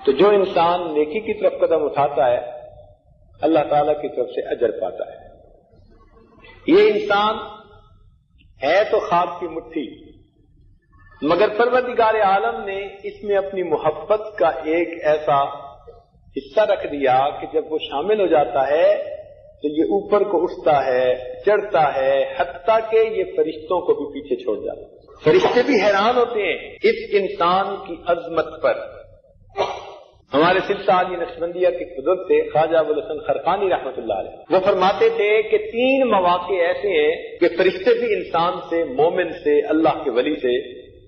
تو جو انسان نیکی کی طرف قدم اٹھاتا ہے اللہ تعالیٰ کی طرف سے اجر پاتا ہے۔ یہ انسان ہے تو خاک کی مٹھی، مگر پروردگار عالم نے اس میں اپنی محبت کا ایک ایسا حصہ رکھ دیا کہ جب وہ شامل ہو جاتا ہے تو یہ اوپر کو اٹھتا ہے، چڑھتا ہے، حتیٰ کہ یہ فرشتوں کو بھی پیچھے چھوڑ جاتا ہے۔ فرشتے بھی حیران ہوتے ہیں اس انسان کی عظمت پر۔ ہمارے سلسلہ علی نقشبندیہ کے بزرگ تھے خواجہ ابوالحسن خرقانی رحمۃ اللہ علیہ، وہ فرماتے تھے کہ 3 مواقع ایسے ہیں کہ فرشتے بھی انسان سے، مومن سے، اللہ کے ولی سے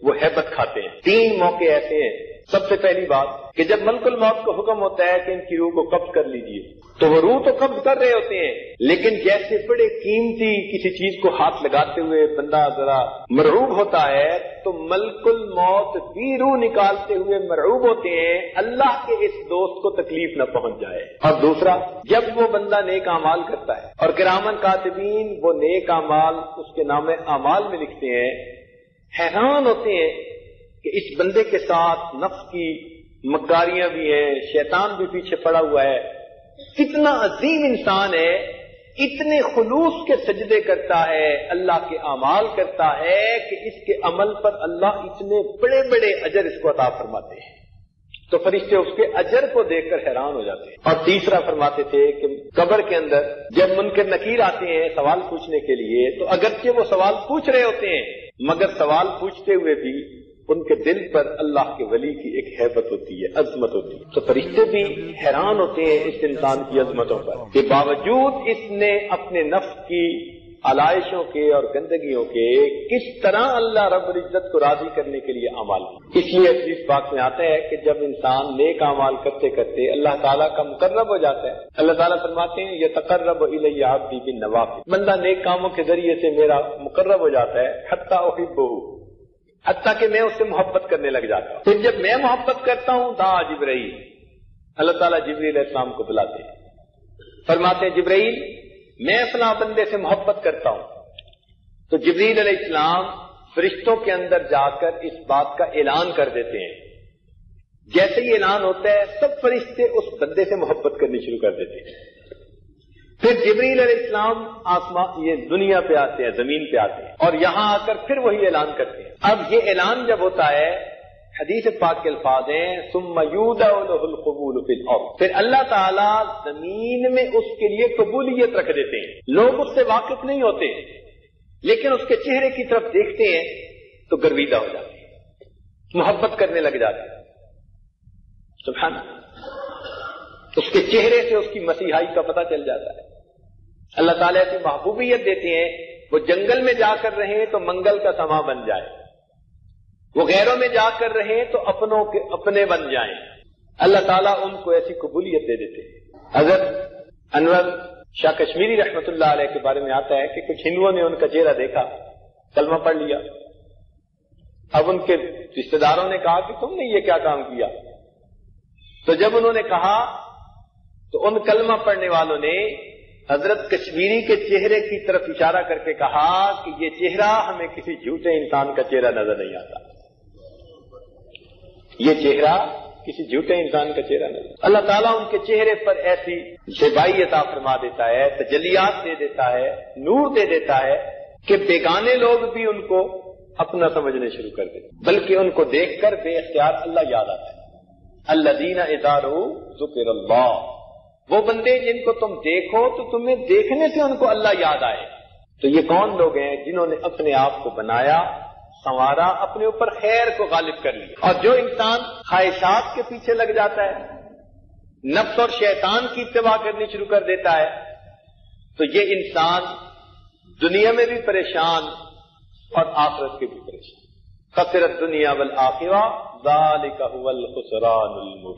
وہ ہیبت کھاتے ہیں۔ 3 موقع ایسے ہیں۔ سب سے پہلی بات کہ جب ملک الموت کو حکم ہوتا ہے کہ ان کی روح کو قبض کر لیجئے، تو وہ روح تو قبض کر رہے ہوتے ہیں، لیکن جیسے بڑے قیمتی کسی چیز کو ہاتھ لگاتے ہوئے بندہ ذرا مرعوب ہوتا ہے، تو ملک الموت بھی روح نکالتے ہوئے مرعوب ہوتے ہیں اللہ کے اس دوست کو تکلیف نہ پہنچ جائے۔ اور دوسرا، جب وہ بندہ نیک اعمال کرتا ہے اور کرامن کاتبین وہ نیک اعمال اس کے نام اعمال میں لکھتے ہیں، حیران ہوتے ہیں کہ اس بندے کے ساتھ نفس کی مکاریاں بھی ہیں، شیطان بھی پیچھے پڑا ہوا ہے، کتنا عظیم انسان ہے، اتنے خلوص کے سجدے کرتا ہے، اللہ کے اعمال کرتا ہے کہ اس کے عمل پر اللہ اتنے بڑے بڑے اجر اس کو عطا فرماتے ہیں۔ تو فرشتے اس کے اجر کو دیکھ کر حیران ہو جاتے ہیں۔ اور تیسرا فرماتے تھے کہ قبر کے اندر جب منکر نکیر آتے ہیں سوال پوچھنے کے لیے، تو اگرچہ وہ سوال پوچھ رہے ہوتے ہیں مگر سوال پوچھتے ہوئے بھی ان کے دل پر اللہ کے ولی کی ایک ہیبت ہوتی ہے، عظمت ہوتی ہے۔ تو فرشتے بھی حیران ہوتے ہیں اس انسان کی عظمتوں پر کہ باوجود اس نے اپنے نفس کی علائشوں کے اور گندگیوں کے کس طرح اللہ رب العزت کو راضی کرنے کے لیے اعمال کی۔ اس لیے حدیث پاک میں آتا ہے کہ جب انسان نیک اعمال کرتے کرتے اللہ تعالیٰ کا مقرب ہو جاتا ہے، اللہ تعالیٰ فرماتے ہیں یتقرب الی عبدی بالنوافل، بندہ نیک کاموں کے ذریعے سے میرا مقرب ہو جاتا ہے، حتی احبہ، حتیٰ کہ میں اس سے محبت کرنے لگ جاتا ہوں۔ پھر جب میں محبت کرتا ہوں دعا جبرائیل، اللہ تعالیٰ جبرائیل علیہ السلام کو بلاتے ہیں، فرماتے ہیں جبرائیل میں فلاں بندے سے محبت کرتا ہوں، تو جبرائیل علیہ السلام فرشتوں کے اندر جا کر اس بات کا اعلان کر دیتے ہیں۔ جیسے ہی اعلان ہوتا ہے سب فرشتے اس بندے سے محبت کرنی شروع کر دیتے ہیں۔ پھر جبرائیل علیہ السلام آسمان یہ دنیا پہ آتے ہیں، زمین پہ آتے ہیں، اور یہاں آ کر پھر وہی اعلان کرتے ہیں۔ اب یہ اعلان جب ہوتا ہے حدیث پاک کے الفاظ ہیں ثم یودع لہ القبول فی الارض، پھر اللہ تعالیٰ زمین میں اس کے لیے قبولیت رکھ دیتے ہیں۔ لوگ اس سے واقف نہیں ہوتے لیکن اس کے چہرے کی طرف دیکھتے ہیں تو گرویدہ ہو جاتے ہیں، محبت کرنے لگ جاتے ہیں۔ سبحان اللہ، اس کے چہرے سے اس کی مسیحائی کا پتہ چل جاتا ہے۔ اللہ تعالیٰ ایسی محبوبیت دیتے ہیں، وہ جنگل میں جا کر رہے تو منگل کا سما بن جائے، وہ غیروں میں جا کر رہے تو اپنوں کے اپنے بن جائیں۔ اللہ تعالیٰ ان کو ایسی قبولیت دے دیتے ہیں۔ حضرت انور شاہ کشمیری رحمۃ اللہ علیہ کے بارے میں آتا ہے کہ کچھ ہندوؤں نے ان کا چہرہ دیکھا، کلمہ پڑھ لیا۔ اب ان کے رشتہ داروں نے کہا کہ تم نے یہ کیا کام کیا؟ تو جب انہوں نے کہا تو ان کلمہ پڑھنے والوں نے حضرت کشمیری کے چہرے کی طرف اشارہ کر کے کہا کہ یہ چہرہ ہمیں کسی جھوٹے انسان کا چہرہ نظر نہیں آتا، یہ چہرہ کسی جھوٹے انسان کا چہرہ نہیں۔ اللہ تعالیٰ ان کے چہرے پر ایسی زیبائی عطا فرما دیتا ہے، تجلیات دے دیتا ہے، نور دے دیتا ہے کہ بیگانے لوگ بھی ان کو اپنا سمجھنے شروع کر دیتے، بلکہ ان کو دیکھ کر بے اختیار اللہ یاد آتا ہے۔ الذین اذا رؤوا ذکر اللہ، وہ بندے جن کو تم دیکھو تو تمہیں دیکھنے سے ان کو اللہ یاد آئے۔ تو یہ کون لوگ ہیں؟ جنہوں نے اپنے آپ کو بنایا، سنوارا، اپنے اوپر خیر کو غالب کر لیا۔ اور جو انسان خواہشات کے پیچھے لگ جاتا ہے، نفس اور شیطان کی اتباع کرنی شروع کر دیتا ہے، تو یہ انسان دنیا میں بھی پریشان اور آخرت کے بھی پریشان۔ خسر الدنیا والآخرہ ذالک هو الخسران المبین۔